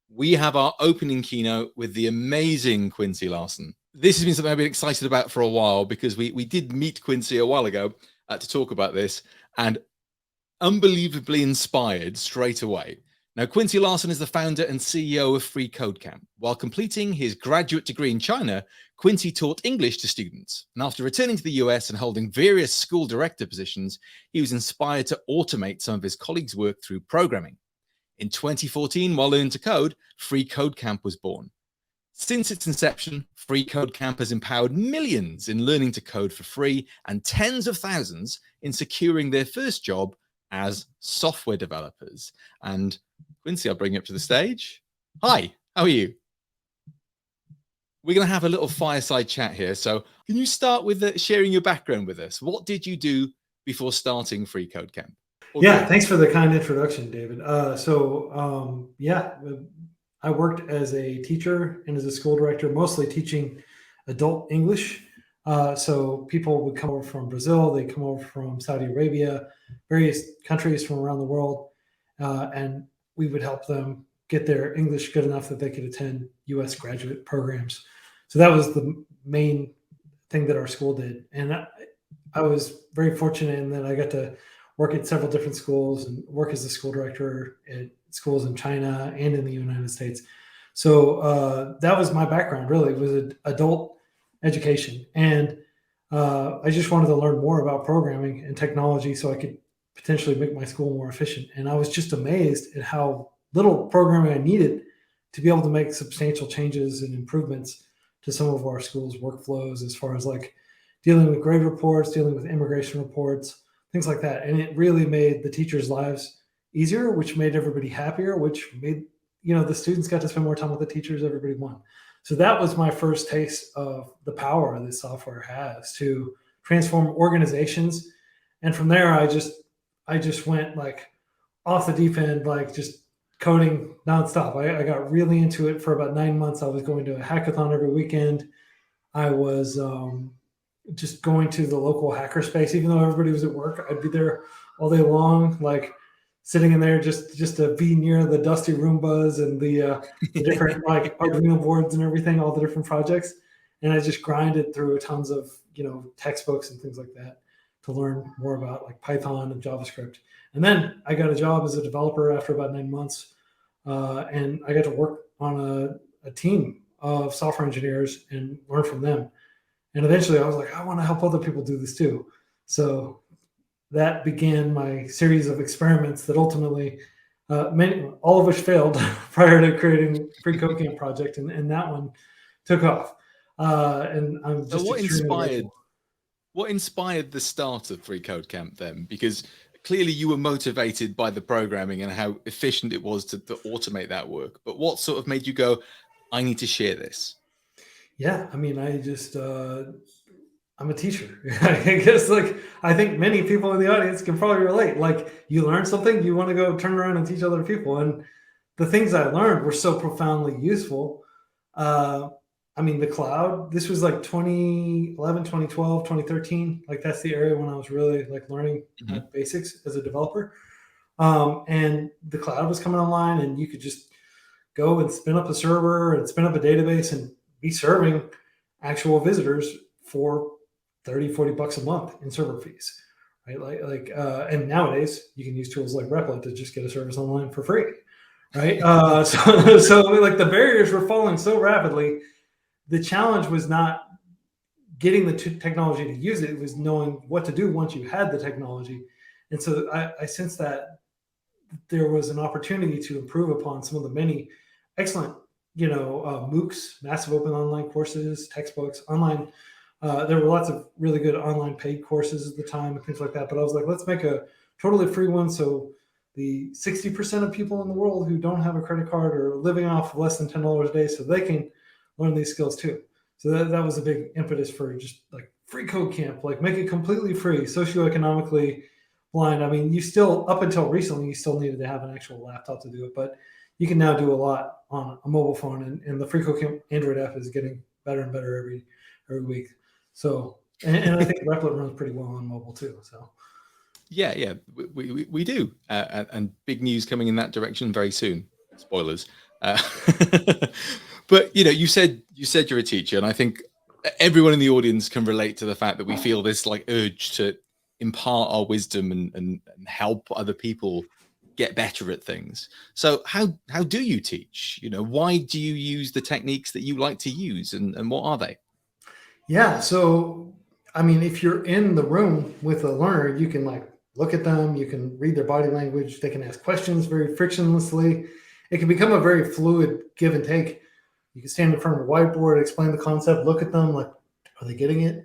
we have our opening keynote with the amazing Quincy Larson. This has been something I've been excited about for a while because we did meet Quincy a while ago to talk about this, and unbelievably inspired straight away. Now, Quincy Larson is the founder and CEO of freeCodeCamp. While completing his graduate degree in China, Quincy taught English to students. And after returning to the US and holding various school director positions, he was inspired to automate some of his colleagues' work through programming. In 2014, while learning to code, freeCodeCamp was born. Since its inception, freeCodeCamp has empowered millions in learning to code for free and tens of thousands in securing their first job as software developers. And Quincy, I'll bring you up to the stage. Hi, how are you? We're going to have a little fireside chat here. So can you start with sharing your background with us? What did you do before starting freeCodeCamp? Yeah, thanks for the kind introduction, David. I worked as a teacher and as a school director, mostly teaching adult English. So people would come over from Brazil, they come over from Saudi Arabia, various countries from around the world, and we would help them get their English good enough that they could attend U.S. graduate programs. So that was the main thing that our school did. And I was very fortunate in that I got to work at several different schools and work as a school director at schools in China and in the United States. So that was my background, really. It was adult education. And I just wanted to learn more about programming and technology so I could potentially make my school more efficient. And I was just amazed at how little programming I needed to be able to make substantial changes and improvements to some of our schools' workflows, as far as like dealing with grade reports, dealing with immigration reports, things like that. And it really made the teachers' lives easier, which made everybody happier, which made, the students got to spend more time with the teachers, everybody won. So that was my first taste of the power that software has to transform organizations. And from there, I just went like off the deep end, like just coding nonstop. I got really into it for about 9 months. I was going to a hackathon every weekend. I was just going to the local hackerspace, even though everybody was at work. I'd be there all day long, like sitting in there just to be near the dusty Roombas and the different like Arduino boards and everything, all the different projects. And I just grinded through tons of, textbooks and things like that to learn more about like Python and JavaScript. And then I got a job as a developer after about 9 months. And I got to work on a team of software engineers and learn from them. And eventually I was like, I want to help other people do this too. So that began my series of experiments that ultimately, all of which failed prior to creating freeCodeCamp project. And that one took off. And I'm just what inspired the start of freeCodeCamp then? Because clearly you were motivated by the programming and how efficient it was to automate that work. But what sort of made you go, I need to share this? Yeah, I mean, I'm a teacher. I guess I think many people in the audience can probably relate. Like you learn something, you want to go turn around and teach other people. And the things I learned were so profoundly useful. The cloud, this was like 2011, 2012, 2013. Like that's the area when I was really like learning basics as a developer. And the cloud was coming online and you could just go and spin up a server and spin up a database and be serving actual visitors for $30-$40 a month in server fees, right? And nowadays you can use tools like Replit to just get a service online for free, right? So like the barriers were falling so rapidly. The challenge was not getting the technology to use it. It was knowing what to do once you had the technology. And so I sensed that there was an opportunity to improve upon some of the many excellent, MOOCs, massive open online courses, textbooks, online. There were lots of really good online paid courses at the time and things like that. But I was like, let's make a totally free one. So the 60% of people in the world who don't have a credit card are living off less than $10 a day, so they can learn these skills too. So that was a big impetus for just like freeCodeCamp, like make it completely free, socioeconomically blind. I mean, you still, up until recently, you still needed to have an actual laptop to do it, but you can now do a lot on a mobile phone, and the freeCodeCamp Android app is getting better and better every week. So, and I think Replit runs pretty well on mobile too. So, yeah, we do, and big news coming in that direction very soon. Spoilers. Uh, but you said you're a teacher, and I think everyone in the audience can relate to the fact that we feel this like urge to impart our wisdom and help other people get better at things. So how do you teach? Why do you use the techniques that you like to use, and what are they? Yeah. So, I mean, if you're in the room with a learner, you can like look at them, you can read their body language, they can ask questions very frictionlessly. It can become a very fluid give and take. You can stand in front of a whiteboard, explain the concept, look at them like, are they getting it?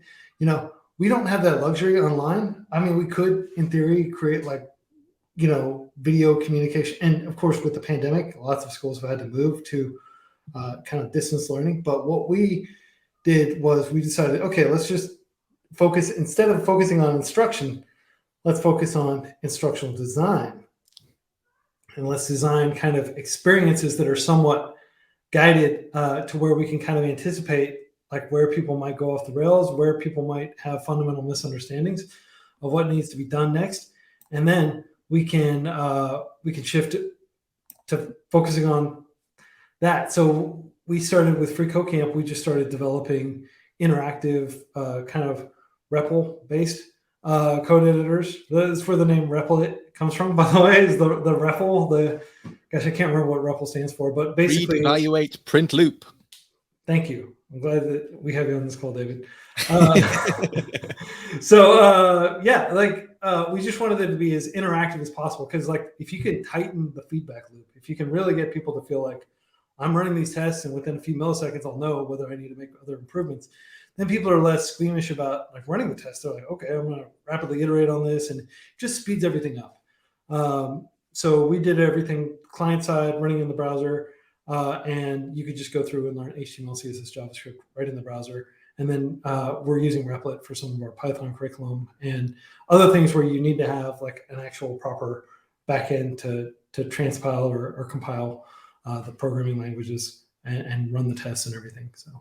We don't have that luxury online. I mean, we could, in theory, create like, video communication. And of course, with the pandemic, lots of schools have had to move to kind of distance learning. But what we did was we decided, okay, let's just focus, instead of focusing on instruction, let's focus on instructional design. And let's design kind of experiences that are somewhat guided to where we can kind of anticipate like where people might go off the rails, where people might have fundamental misunderstandings of what needs to be done next. And then we can shift to focusing on that. So we started with freeCodeCamp. We just started developing interactive kind of REPL-based code editors. That's where the name REPL comes from, by the way, is the REPL. Gosh, I can't remember what REPL stands for, but basically, read, evaluate, print, loop. Thank you. I'm glad that we have you on this call, David. We just wanted it to be as interactive as possible, because like if you can tighten the feedback loop, if you can really get people to feel like I'm running these tests and within a few milliseconds I'll know whether I need to make other improvements, then people are less squeamish about like running the test. They're like, okay, I'm going to rapidly iterate on this, and it just speeds everything up. So we did everything client side, running in the browser. And you could just go through and learn HTML, CSS, JavaScript right in the browser. And then we're using Replit for some of our Python curriculum and other things where you need to have like an actual proper backend to transpile or compile the programming languages and run the tests and everything. So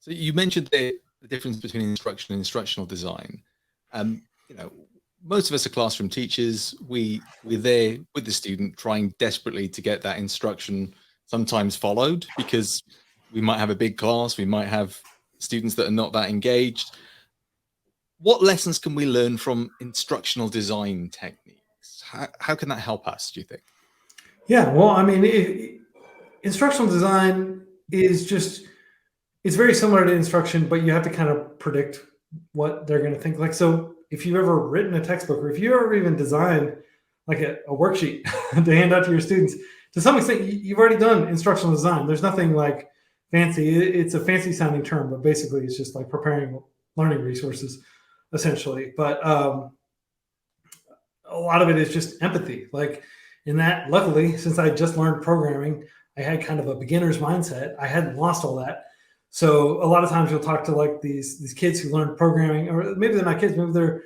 you mentioned the difference between instruction and instructional design. Most of us are classroom teachers. We're there with the student, trying desperately to get that instruction sometimes followed, because we might have a big class, we might have students that are not that engaged. What lessons can we learn from instructional design techniques? How can that help us, do you think? Yeah, well, I mean, instructional design is it's very similar to instruction, but you have to kind of predict what they're going to think. Like, so if you've ever written a textbook, or if you ever even designed like a worksheet to hand out to your students, to some extent, you've already done instructional design. There's nothing like fancy. It's a fancy sounding term, but basically it's just like preparing learning resources, essentially. But a lot of it is just empathy. Like in that, luckily, since I just learned programming, I had kind of a beginner's mindset. I hadn't lost all that. So a lot of times you'll talk to like these kids who learned programming, or maybe they're not kids, maybe they're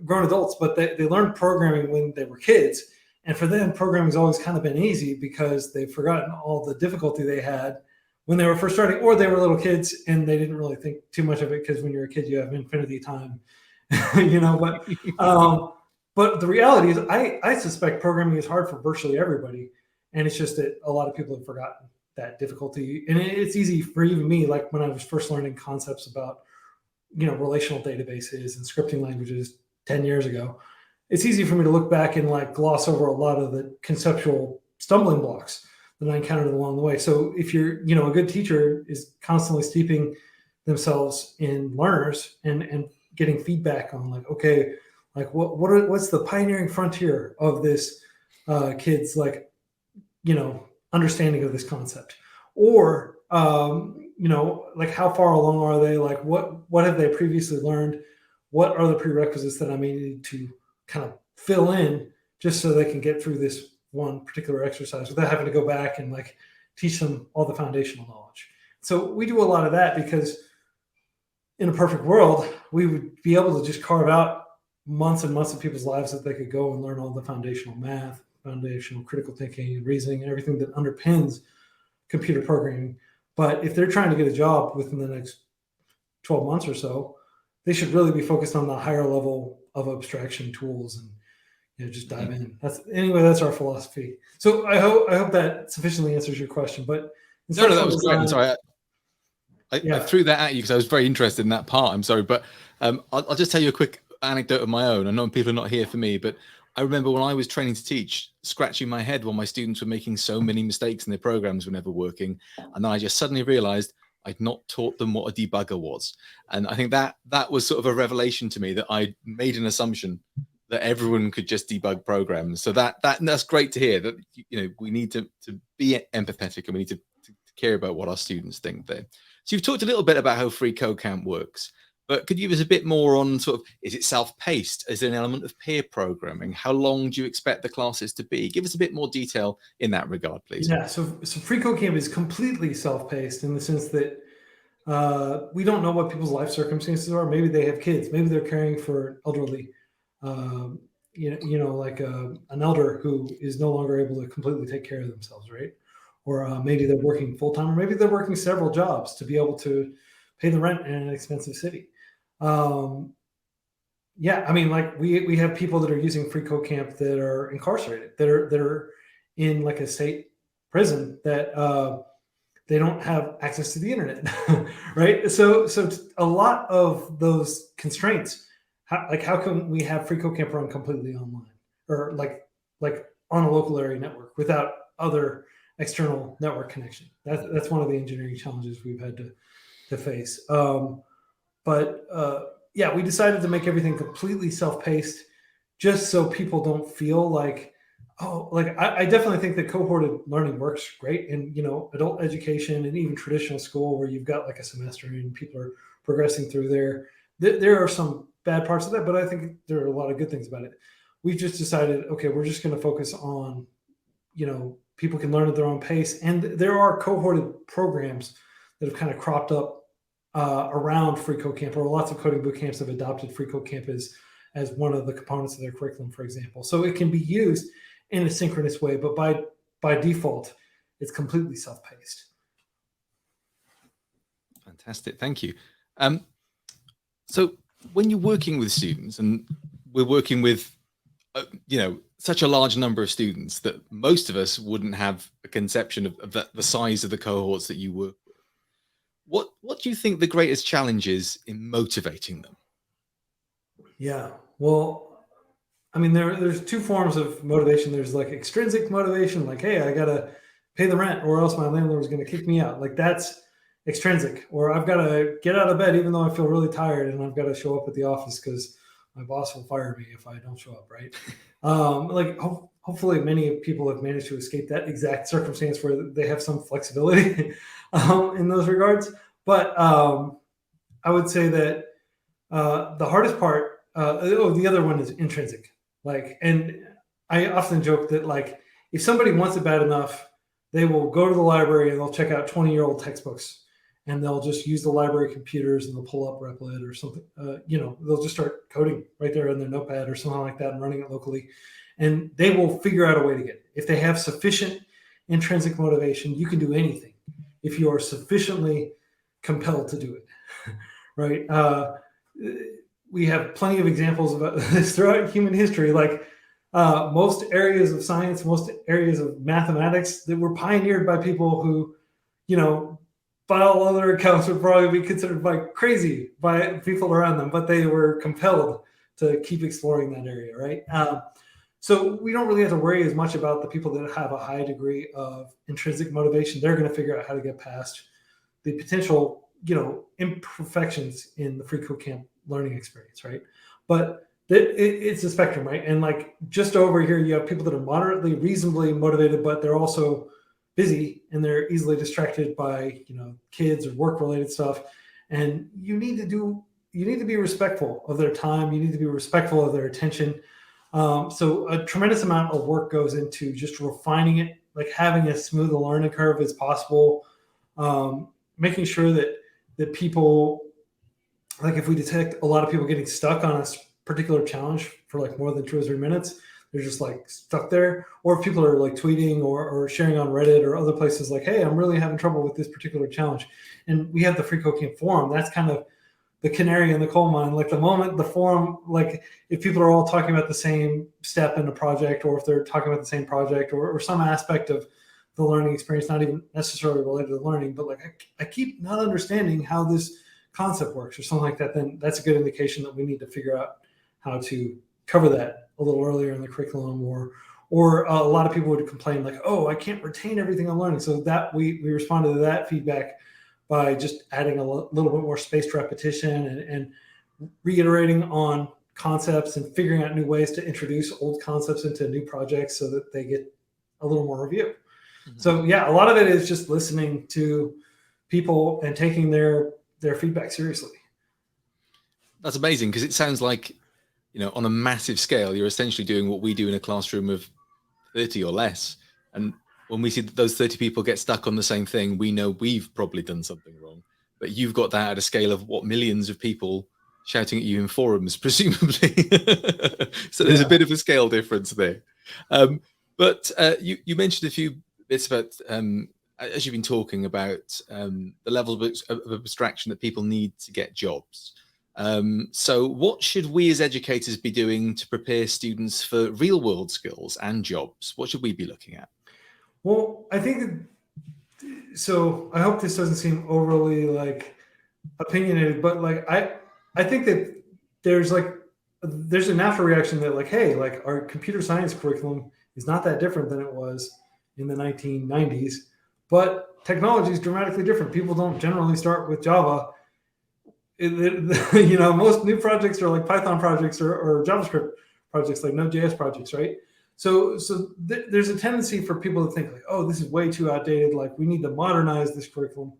grown adults, but they learned programming when they were kids. And for them, programming's always kind of been easy because they've forgotten all the difficulty they had when they were first starting, or they were little kids and they didn't really think too much of it, because when you're a kid, you have infinity time, but the reality is I suspect programming is hard for virtually everybody. And it's just that a lot of people have forgotten that difficulty. And it's easy for even me, like when I was first learning concepts about, relational databases and scripting languages 10 years ago, it's easy for me to look back and like gloss over a lot of the conceptual stumbling blocks that I encountered along the way. So if you're, a good teacher is constantly steeping themselves in learners and getting feedback on like, okay, like what's the pioneering frontier of this kid's like, understanding of this concept, or like how far along are they, like what have they previously learned, what are the prerequisites that I may need to kind of fill in just so they can get through this one particular exercise without having to go back and like teach them all the foundational knowledge. So we do a lot of that, because in a perfect world we would be able to just carve out months and months of people's lives that they could go and learn all the foundational math, foundational critical thinking and reasoning and everything that underpins computer programming. But if they're trying to get a job within the next 12 months or so, they should really be focused on the higher level of abstraction tools and just dive in. That's our philosophy. So I hope that sufficiently answers your question. But no, that was great. I'm sorry. I threw that at you because I was very interested in that part. I'm sorry, but I'll just tell you a quick anecdote of my own. I know people are not here for me, but I remember when I was training to teach, scratching my head while my students were making so many mistakes and their programs were never working. And then I just suddenly realized I'd not taught them what a debugger was. And I think that was sort of a revelation to me, that I made an assumption that everyone could just debug programs. So that's great to hear, that we need to be empathetic, and we need to care about what our students think there. So you've talked a little bit about how freeCodeCamp works, but could you give us a bit more on sort of, is it self-paced? Is there an element of peer programming? How long do you expect the classes to be? Give us a bit more detail in that regard, please. Yeah, so freeCodeCamp is completely self-paced in the sense that we don't know what people's life circumstances are. Maybe they have kids. Maybe they're caring for elderly, like an elder who is no longer able to completely take care of themselves, right? Or maybe they're working full-time, or maybe they're working several jobs to be able to pay the rent in an expensive city. We have people that are using freeCodeCamp that are incarcerated, that are in like a state prison, that they don't have access to the internet, right? So a lot of those constraints, how can we have freeCodeCamp run completely online, or like on a local area network without other external network connection? That's one of the engineering challenges we've had to face. We decided to make everything completely self-paced, just so people don't feel like, I definitely think that cohorted learning works great in, adult education and even traditional school, where you've got like a semester and people are progressing through there. There are some bad parts of that, but I think there are a lot of good things about it. We've just decided, okay, we're just going to focus on, people can learn at their own pace. And there are cohorted programs that have kind of cropped up around freeCodeCamp, or lots of coding boot camps have adopted freeCodeCamp as one of the components of their curriculum, for example. So it can be used in a synchronous way, but by default, it's completely self-paced. Fantastic, thank you. So when you're working with students, and we're working with, such a large number of students that most of us wouldn't have a conception of the size of the cohorts that you work with, what do you think the greatest challenge is in motivating them? Yeah, well, I mean, there's two forms of motivation. There's like extrinsic motivation, like, hey, I gotta pay the rent or else my landlord is gonna kick me out. Like, that's extrinsic. Or I've got to get out of bed even though I feel really tired, and I've got to show up at the office because my boss will fire me if I don't show up, right? Hopefully many people have managed to escape that exact circumstance where they have some flexibility in those regards. But I would say that the hardest part, the other one is intrinsic. And I often joke that if somebody wants it bad enough, they will go to the library and they'll check out 20-year-old textbooks, and they'll just use the library computers and they'll pull up Replit or something. They'll just start coding right there on their notepad or something like that and running it locally. And they will figure out a way to get it. If they have sufficient intrinsic motivation, you can do anything if you are sufficiently compelled to do it, right? We have plenty of examples of this throughout human history. Most areas of science, most areas of mathematics that were pioneered by people who, by all other accounts, would probably be considered crazy by people around them, but they were compelled to keep exploring that area, right? So we don't really have to worry as much about the people that have a high degree of intrinsic motivation. They're going to figure out how to get past the potential, imperfections in the freeCodeCamp learning experience, right? But it's a spectrum, right? And just over here, you have people that are moderately, reasonably motivated, but they're also busy and they're easily distracted by, kids or work-related stuff. And you need to be respectful of their time. You need to be respectful of their attention. So a tremendous amount of work goes into just refining it, having as smooth a learning curve as possible, making sure that people, if we detect a lot of people getting stuck on a particular challenge for more than 2 or 3 minutes, they're just stuck there. Or if people are tweeting or sharing on Reddit or other places hey, I'm really having trouble with this particular challenge. And we have the freeCodeCamp forum. That's kind of the canary in the coal mine. Like the moment the forum, like if people are all talking about the same step in a project, or if they're talking about the same project, or some aspect of the learning experience, not even necessarily related to learning, but like I keep not understanding how this concept works or something like that, then that's a good indication that we need to figure out how to cover that a little earlier in the curriculum. Or a lot of people would complain like, oh, I can't retain everything I'm learning. So that we responded to that feedback by just adding a little bit more spaced repetition and reiterating on concepts and figuring out new ways to introduce old concepts into new projects so that they get a little more review. Mm-hmm. So yeah, a lot of it is just listening to people and taking their feedback seriously. That's amazing, because it sounds like, on a massive scale, you're essentially doing what we do in a classroom of 30 or less. And when we see that those 30 people get stuck on the same thing, we know we've probably done something wrong. But you've got that at a scale of what, millions of people shouting at you in forums, presumably. So there's a bit of a scale difference there. But you mentioned a few bits about, as you've been talking about, the level of abstraction that people need to get jobs. So what should we as educators be doing to prepare students for real world skills and jobs? What should we be looking at? Well, I think so. I hope this doesn't seem overly like opinionated, but like I think that there's a natural reaction that like, hey, like our computer science curriculum is not that different than it was in the 1990s, but technology is dramatically different. People don't generally start with Java. Most new projects are like Python projects or JavaScript projects, like Node.js projects, right? So there's a tendency for people to think like, oh, this is way too outdated. Like we need to modernize this curriculum.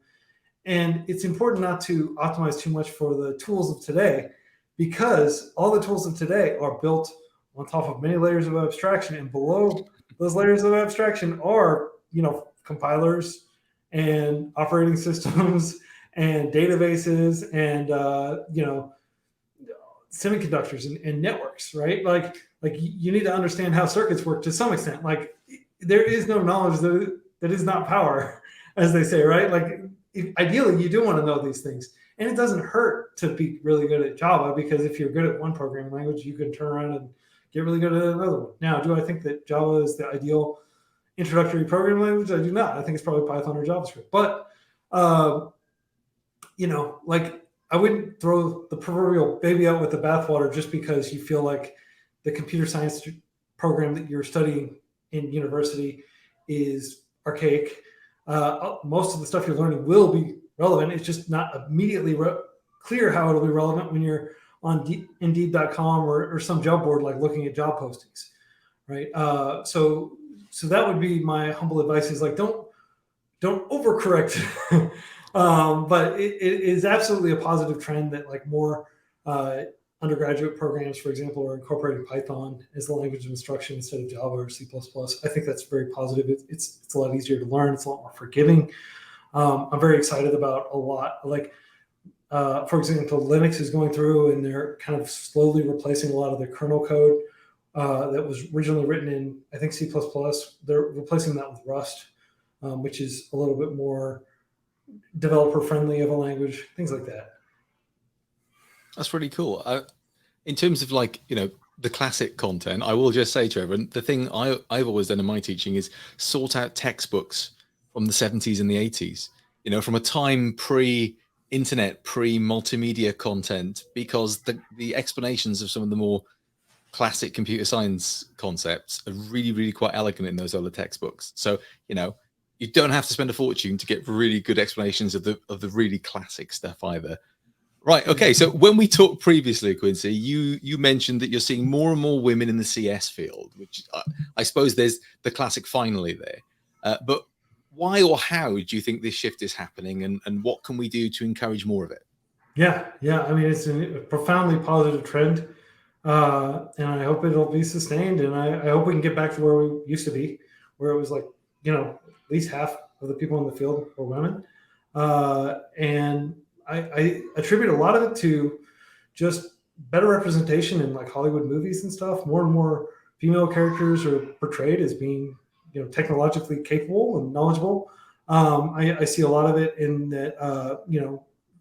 And it's important not to optimize too much for the tools of today, because all the tools of today are built on top of many layers of abstraction, and below those layers of abstraction are, compilers and operating systems and databases and semiconductors and networks, right? Like you need to understand how circuits work to some extent. Like there is no knowledge that is not power, as they say, right? Like ideally you do want to know these things, and it doesn't hurt to be really good at Java, because if you're good at one programming language, you can turn around and get really good at another one. Now, do I think that Java is the ideal introductory programming language? I do not. I think it's probably Python or JavaScript. But like I wouldn't throw the proverbial baby out with the bathwater just because you feel like the computer science program that you're studying in university is archaic. Most of the stuff you're learning will be relevant. It's just not immediately clear how it'll be relevant when you're on Indeed.com or some job board, like looking at job postings, right? So that would be my humble advice: is like don't overcorrect. But it is absolutely a positive trend that like more undergraduate programs, for example, are incorporating Python as the language of instruction instead of Java or C++. I think that's very positive. It's a lot easier to learn. It's a lot more forgiving. I'm very excited about a lot. Like, for example, Linux is going through and they're kind of slowly replacing a lot of the kernel code that was originally written in, I think, C++. They're replacing that with Rust, which is a little bit more developer friendly of a language, things like that. That's really cool. In terms of like, the classic content, I will just say to everyone, the thing I've always done in my teaching is sort out textbooks from the 70s and the 80s, from a time pre-internet, pre-multimedia content, because the explanations of some of the more classic computer science concepts are really, really quite elegant in those older textbooks. So, you don't have to spend a fortune to get really good explanations of the really classic stuff either. Right. Okay. So when we talked previously, Quincy, you mentioned that you're seeing more and more women in the CS field, which I suppose there's the classic finally there. But why or how do you think this shift is happening, and what can we do to encourage more of it? Yeah. I mean, it's a profoundly positive trend, and I hope it'll be sustained. And I hope we can get back to where we used to be, where it was like, at least half of the people in the field were women. And I attribute a lot of it to just better representation in like Hollywood movies and stuff. More and more female characters are portrayed as being, technologically capable and knowledgeable. I see a lot of it in that,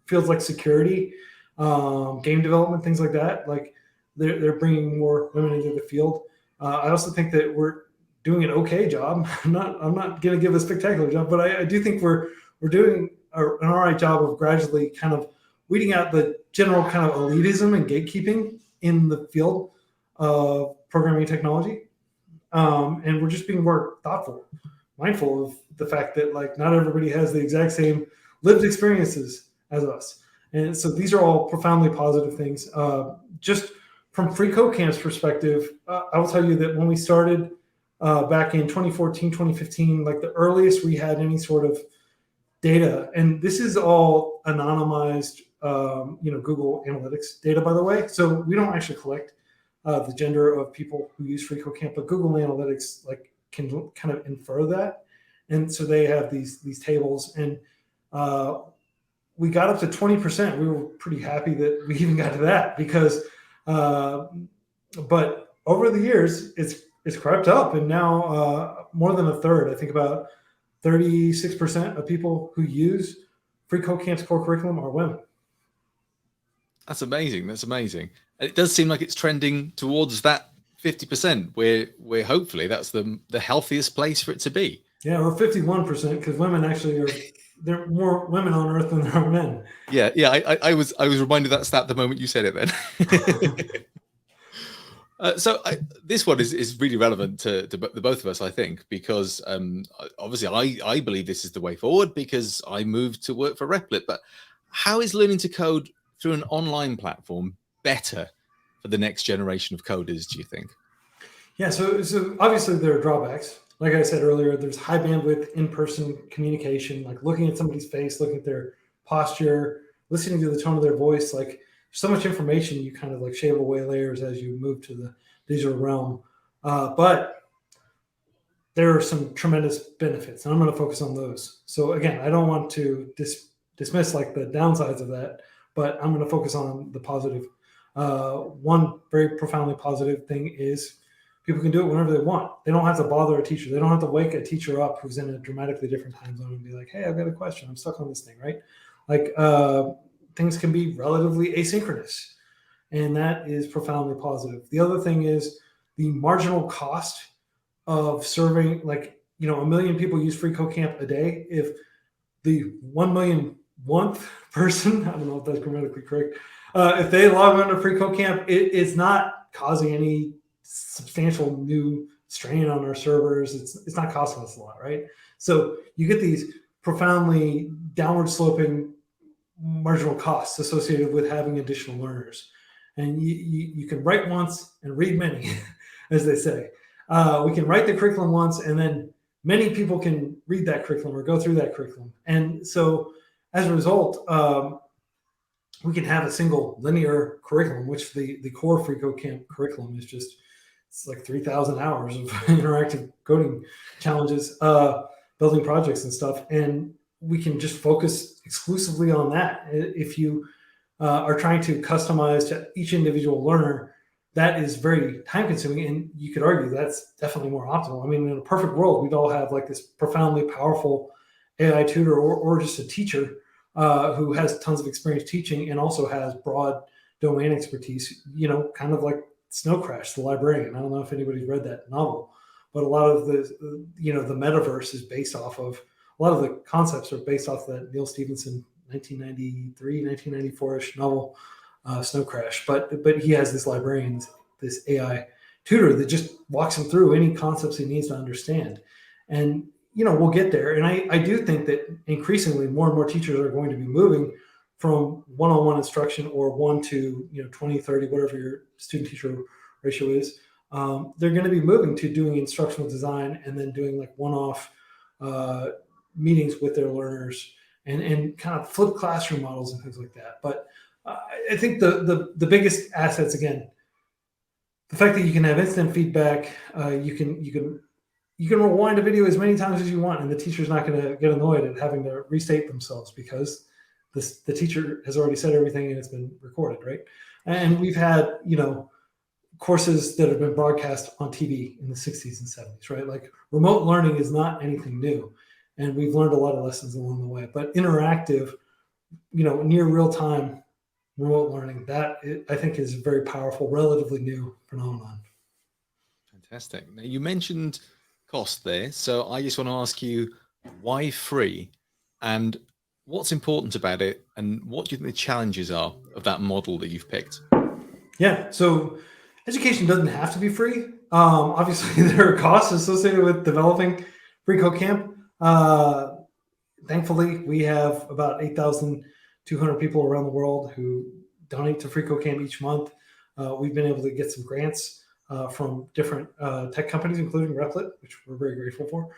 fields like security. game development, things like that. Like they're bringing more women into the field. I also think that we're doing an okay job. I'm not going to give a spectacular job, but I do think we're doing an all right job of gradually kind of weeding out the general kind of elitism and gatekeeping in the field of programming technology. And we're just being more thoughtful, mindful of the fact that like not everybody has the exact same lived experiences as us. And so these are all profoundly positive things. Just from freeCodeCamp's perspective, I will tell you that when we started back in 2014, 2015, like the earliest we had any sort of data, and this is all anonymized, Google Analytics data, by the way. So we don't actually collect the gender of people who use freeCodeCamp, but Google Analytics like can kind of infer that, and so they have these tables, and we got up to 20%. We were pretty happy that we even got to that because, but over the years it's crept up, and now more than a third, I think about 36% of people who use freeCodeCamp's core curriculum are women. That's amazing. That's amazing. And it does seem like it's trending towards that 50%, where hopefully that's the healthiest place for it to be. Yeah, or 51%, because women actually there are more women on Earth than there are men. Yeah. I was reminded of that stat the moment you said it then. This one is really relevant to the both of us, I think, because obviously I believe this is the way forward because I moved to work for Replit. But how is learning to code through an online platform better for the next generation of coders, do you think? Yeah, so obviously there are drawbacks. Like I said earlier, there's high bandwidth in-person communication, like looking at somebody's face, looking at their posture, listening to the tone of their voice. Like so much information, you kind of like shave away layers as you move to the digital realm. But there are some tremendous benefits, and I'm going to focus on those. So again, I don't want to dismiss like the downsides of that, but I'm going to focus on the positive. One very profoundly positive thing is people can do it whenever they want. They don't have to bother a teacher. They don't have to wake a teacher up who's in a dramatically different time zone and be like, hey, I've got a question. I'm stuck on this thing, right? Like things can be relatively asynchronous, and that is profoundly positive. The other thing is the marginal cost of serving, like, 1 million people use freeCodeCamp a day. If the 1 million person, I don't know if that's grammatically correct, if they log on to freeCodeCamp, it's not causing any substantial new strain on our servers. It's not costing us a lot, right? So you get these profoundly downward sloping marginal costs associated with having additional learners. And you can write once and read many, as they say. We can write the curriculum once, and then many people can read that curriculum or go through that curriculum. And so as a result, we can have a single linear curriculum, which the core freeCodeCamp curriculum is just, it's like 3,000 hours of interactive coding challenges, building projects and stuff. And we can just focus exclusively on that. If you are trying to customize to each individual learner, that is very time consuming. And you could argue that's definitely more optimal. I mean, in a perfect world, we'd all have like this profoundly powerful AI tutor or just a teacher who has tons of experience teaching and also has broad domain expertise, kind of like Snow Crash, the librarian. I don't know if anybody's read that novel, but a lot of the metaverse is based off of, a lot of the concepts are based off that Neil Stephenson 1993, 1994-ish novel, Snow Crash. But he has this librarian, this AI tutor that just walks him through any concepts he needs to understand. And, we'll get there. And I do think that increasingly more and more teachers are going to be moving from one-on-one instruction or 1 to 20, 30, whatever your student-teacher ratio is. They're going to be moving to doing instructional design and then doing like one-off meetings with their learners and kind of flipped classroom models and things like that. But I think the biggest assets, again, the fact that you can have instant feedback, you can rewind a video as many times as you want, and the teacher's not going to get annoyed at having to restate themselves because the teacher has already said everything and it's been recorded, right? And we've had, courses that have been broadcast on TV in the 60s and 70s, right? Like remote learning is not anything new. And we've learned a lot of lessons along the way. But interactive, near real time remote learning. That I think is a very powerful, relatively new phenomenon. Fantastic. Now, you mentioned cost there, so I just want to ask you, why free, and what's important about it, and what do you think the challenges are of that model that you've picked? Yeah, so education doesn't have to be free. Obviously, there are costs associated with developing freeCodeCamp. Thankfully, we have about 8,200 people around the world who donate to freeCodeCamp each month. We've been able to get some grants from different tech companies, including Replit, which we're very grateful for,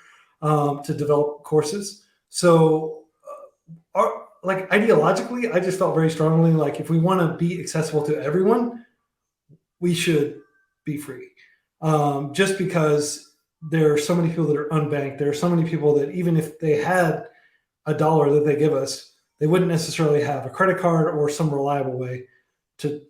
to develop courses. So, like ideologically, I just felt very strongly like if we want to be accessible to everyone, we should be free. Just because there are so many people that are unbanked, there are so many people that even if they had $1 that they give us, they wouldn't necessarily have a credit card or some reliable way to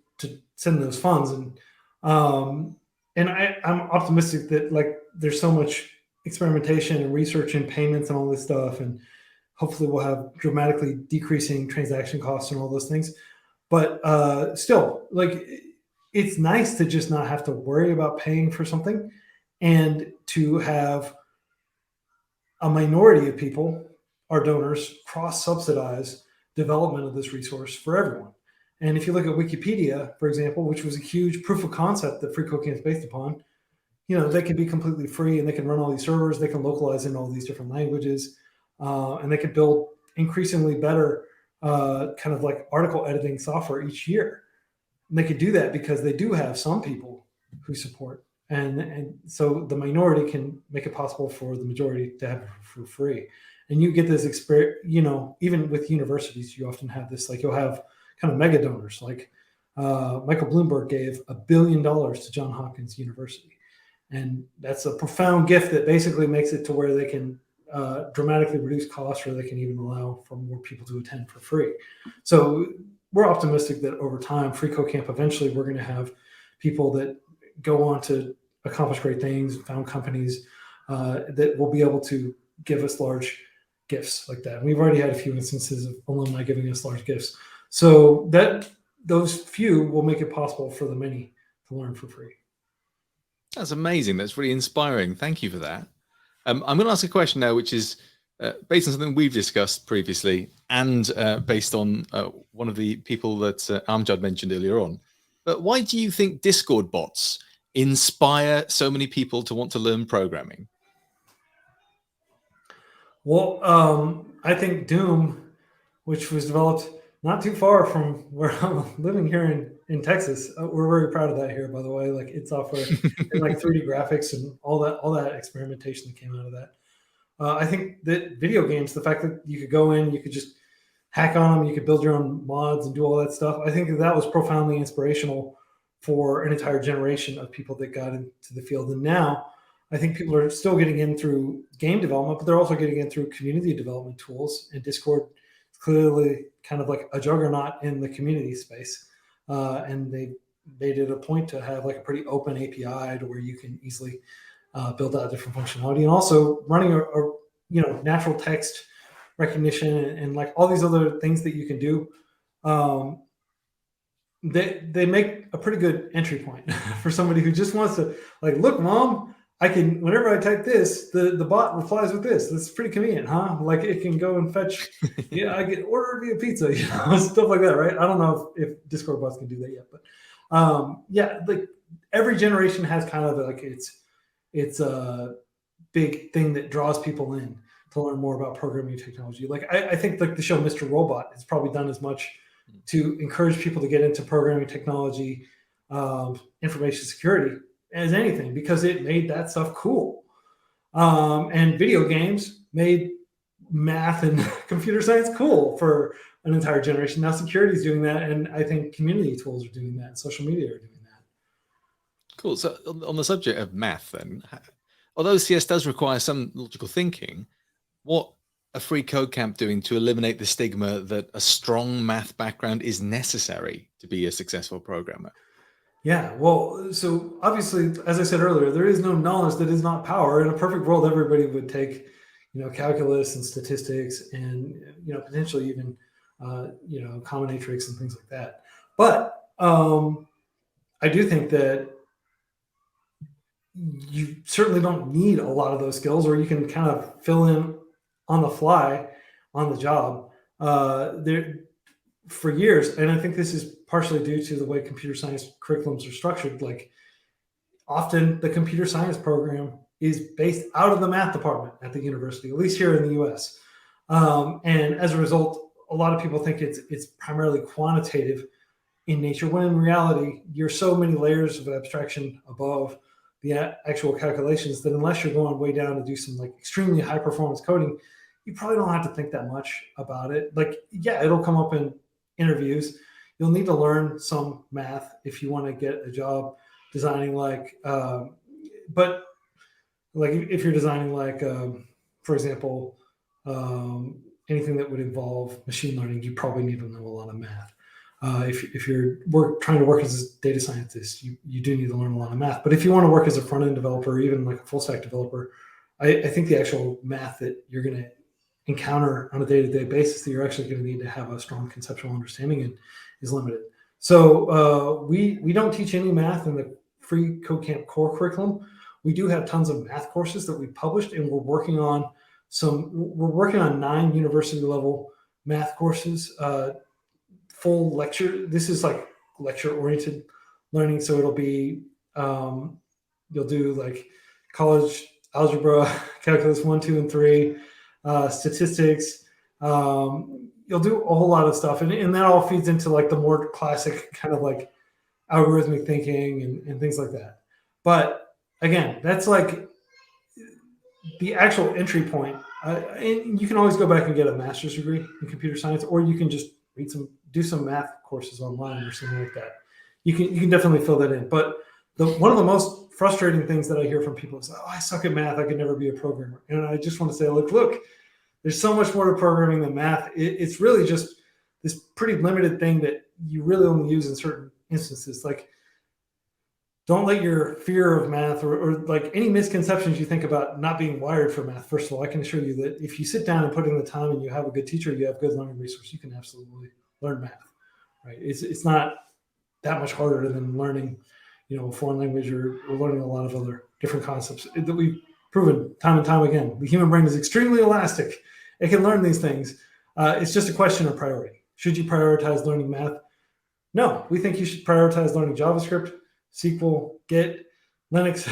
send those funds. And I'm optimistic that like there's so much experimentation and research and payments and all this stuff, and hopefully we'll have dramatically decreasing transaction costs and all those things. But still, like it's nice to just not have to worry about paying for something, and to have a minority of people, our donors, cross-subsidize development of this resource for everyone. And if you look at Wikipedia, for example, which was a huge proof of concept that freeCodeCamp is based upon, they can be completely free and they can run all these servers, they can localize in all these different languages, and they can build increasingly better kind of like article editing software each year. And they could do that because they do have some people who support. And so the minority can make it possible for the majority to have it for free. And you get this experience, even with universities, you often have this, like you'll have kind of mega donors, like Michael Bloomberg gave $1 billion to Johns Hopkins University. And that's a profound gift that basically makes it to where they can dramatically reduce costs, or they can even allow for more people to attend for free. So we're optimistic that over time, freeCodeCamp, eventually we're going to have people that go on to accomplish great things, found companies that will be able to give us large gifts like that. And we've already had a few instances of alumni giving us large gifts. So that those few will make it possible for the many to learn for free. That's amazing. That's really inspiring. Thank you for that. I'm going to ask a question now, which is based on something we've discussed previously, and based on one of the people that Amjad mentioned earlier on. But why do you think Discord bots inspire so many people to want to learn programming? Well, I think Doom, which was developed not too far from where I'm living here in Texas, we're very proud of that here, by the way. Like id Software and like 3D graphics and all that experimentation that came out of that. I think that video games, the fact that you could go in, you could just hack on them, you could build your own mods and do all that stuff. I think that was profoundly inspirational for an entire generation of people that got into the field. And now I think people are still getting in through game development, but they're also getting in through community development tools. And Discord is clearly kind of like a juggernaut in the community space. And they made it a point to have like a pretty open API to where you can easily build out different functionality, and also running a natural text recognition and like all these other things that you can do. They make a pretty good entry point for somebody who just wants to like, look, mom, I can, whenever I type this, the bot replies with this. That's pretty convenient, huh? Like it can go and fetch, I get order via pizza, stuff like that, right? I don't know if Discord bots can do that yet, but like every generation has kind of like it's a big thing that draws people in to learn more about programming technology. Like I think like the show Mr. Robot has probably done as much to encourage people to get into programming technology, information security as anything, because it made that stuff cool. And video games made math and computer science cool for an entire generation. Now security is doing that, and I think community tools are doing that, and social media are doing that. Cool. So on the subject of math then, although CS does require some logical thinking, what are freeCodeCamp doing to eliminate the stigma that a strong math background is necessary to be a successful programmer? Yeah, well, so obviously, as I said earlier, there is no knowledge that is not power. In a perfect world, everybody would take, calculus and statistics and, potentially even combinatorics and things like that. But I do think that you certainly don't need a lot of those skills, or you can kind of fill in on the fly on the job. There for years, and I think this is partially due to the way computer science curriculums are structured. Like often the computer science program is based out of the math department at the university, at least here in the US. And as a result, a lot of people think it's primarily quantitative in nature, when in reality, you're so many layers of abstraction above the actual calculations that unless you're going way down to do some like extremely high performance coding, you probably don't have to think that much about it. Like, yeah, it'll come up in interviews. You'll need to learn some math if you want to get a job designing but like if you're designing for example, anything that would involve machine learning, you probably need to know a lot of math. If you're trying to work as a data scientist, you do need to learn a lot of math. But if you want to work as a front-end developer, or even like a full-stack developer, I think the actual math that you're going to encounter on a day-to-day basis that you're actually going to need to have a strong conceptual understanding in is limited. So we don't teach any math in the freeCodeCamp core curriculum. We do have tons of math courses that we published, and we're working on 9 university level math courses, full lecture. This is like lecture oriented learning. So it'll be, you'll do like college algebra, calculus 1, 2, and 3, statistics. You'll do a whole lot of stuff. And that all feeds into like the more classic kind of like algorithmic thinking and things like that. But again, that's like the actual entry point. And you can always go back and get a master's degree in computer science, or you can just do some math courses online or something like that. You can definitely fill that in. But one of the most frustrating things that I hear from people is, "Oh, I suck at math. I could never be a programmer." And I just want to say, look, there's so much more to programming than math. It's really just this pretty limited thing that you really only use in certain instances. Like, don't let your fear of math or like any misconceptions you think about not being wired for math. First of all, I can assure you that if you sit down and put in the time and you have a good teacher, you have good learning resources, you can absolutely learn math, right? It's not that much harder than learning, a foreign language or learning a lot of other different concepts that we've proven time and time again. The human brain is extremely elastic. It can learn these things. It's just a question of priority. Should you prioritize learning math? No, we think you should prioritize learning JavaScript, SQL, Git, Linux,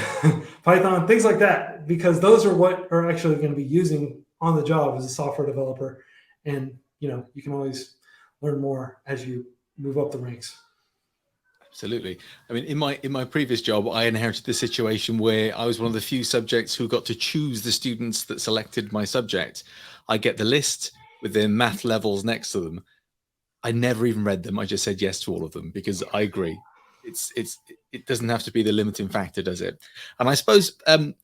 Python, things like that, because those are what are actually going to be using on the job as a software developer. And, you can always learn more as you move up the ranks. Absolutely. I mean, in my previous job, I inherited the situation where I was one of the few subjects who got to choose the students that selected my subject. I get the list with their math levels next to them. I never even read them. I just said yes to all of them because I agree. It doesn't have to be the limiting factor, does it? And I suppose I'm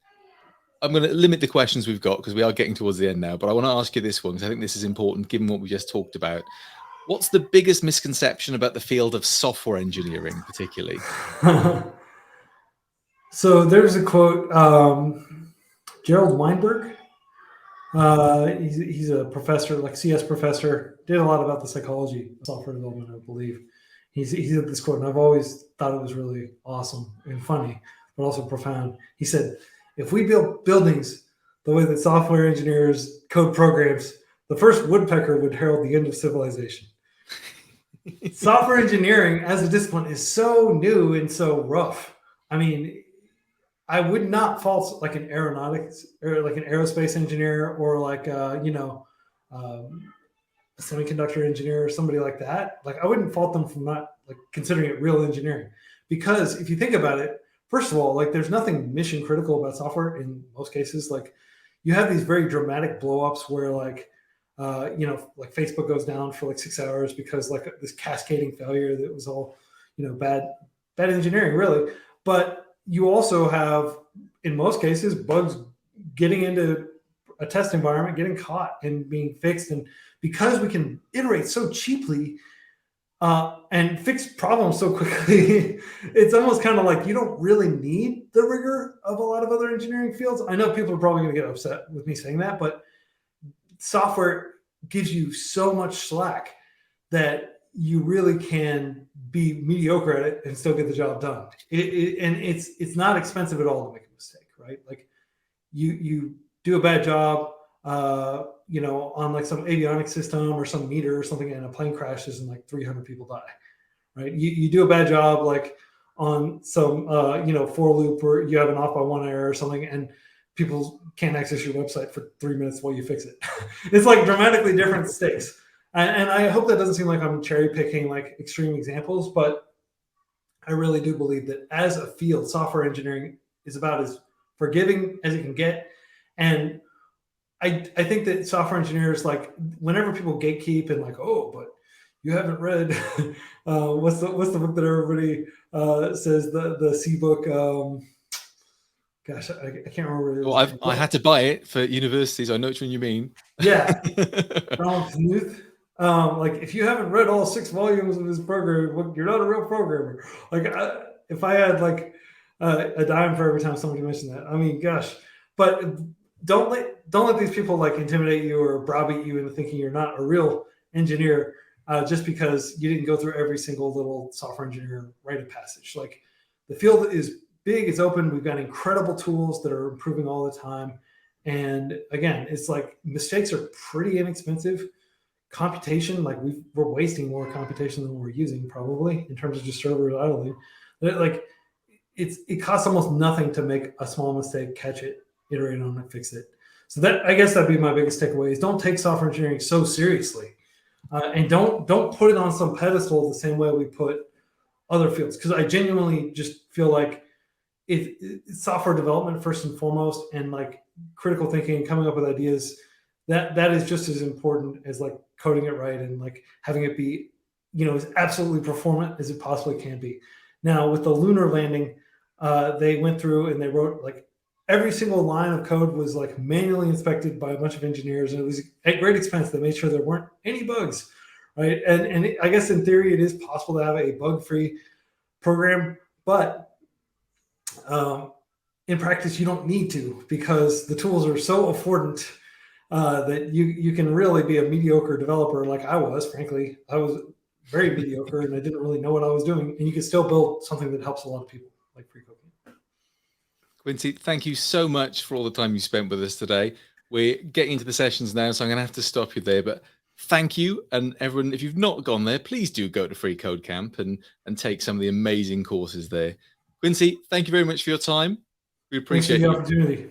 going to limit the questions we've got because we are getting towards the end now. But I want to ask you this one because I think this is important given what we just talked about. What's the biggest misconception about the field of software engineering, particularly? So there's a quote, Gerald Weinberg. He's a professor, like CS professor, did a lot about the psychology of software development, I believe. He said this quote, and I've always thought it was really awesome and funny, but also profound. He said, "If we built buildings the way that software engineers code programs, the first woodpecker would herald the end of civilization." Software engineering as a discipline is so new and so rough. I mean, I would not fault like an aeronautics or like an aerospace engineer or like a semiconductor engineer or somebody like that. Like I wouldn't fault them for not like considering it real engineering, because if you think about it, first of all, like there's nothing mission critical about software in most cases. Like you have these very dramatic blow ups where like like Facebook goes down for like 6 hours because like this cascading failure that was all, bad engineering really. But you also have, in most cases, bugs getting into a test environment, getting caught and being fixed. And because we can iterate so cheaply and fix problems so quickly, it's almost kind of like you don't really need the rigor of a lot of other engineering fields. I know people are probably going to get upset with me saying that, but software gives you so much slack that you really can be mediocre at it and still get the job done. And it's not expensive at all to make a mistake, right? Like you do a bad job, on like some avionics system or some meter or something, and a plane crashes and like 300 people die, right? You do a bad job like on some for loop where you have an off by one error or something, and people can't access your website for 3 minutes while you fix it. It's like dramatically different stakes. And I hope that doesn't seem like I'm cherry picking like extreme examples, but I really do believe that as a field, software engineering is about as forgiving as it can get. And I think that software engineers, like whenever people gatekeep and like, oh, but you haven't read what's the book that everybody says the C book. Gosh, I can't remember. Well, I had to buy it for universities. I know which one you mean. Yeah, Ronald Knuth. Like if you haven't read all 6 volumes of his program, you're not a real programmer. Like if I had like a dime for every time somebody mentioned that, I mean, gosh. But don't let these people like intimidate you or browbeat you into thinking you're not a real engineer just because you didn't go through every single little software engineer rite of passage. Like the field is big, it's open. We've got incredible tools that are improving all the time. And again, it's like mistakes are pretty inexpensive. Computation, like we're wasting more computation than we're using probably in terms of just servers idling. Like it costs almost nothing to make a small mistake, catch it, iterate on it, fix it. So that, I guess that'd be my biggest takeaway, is don't take software engineering so seriously, and don't put it on some pedestal the same way we put other fields. Because I genuinely just feel like it's software development first and foremost, and like critical thinking, coming up with ideas, that is just as important as like coding it right and like having it be, as absolutely performant as it possibly can be. Now with the lunar landing, they went through and they wrote like every single line of code was like manually inspected by a bunch of engineers, and it was at great expense. They made sure there weren't any bugs, right? And I guess in theory it is possible to have a bug-free program, but in practice you don't need to, because the tools are so affordant that you can really be a mediocre developer like I was. Frankly, I was very mediocre and I didn't really know what I was doing, and you can still build something that helps a lot of people like freeCodeCamp. Quincy, thank you so much for all the time you spent with us today. We're getting into the sessions now, so I'm going to have to stop you there, but thank you. And everyone, if you've not gone there, please do go to freeCodeCamp and take some of the amazing courses there. Quincy, thank you very much for your time. We appreciate the opportunity.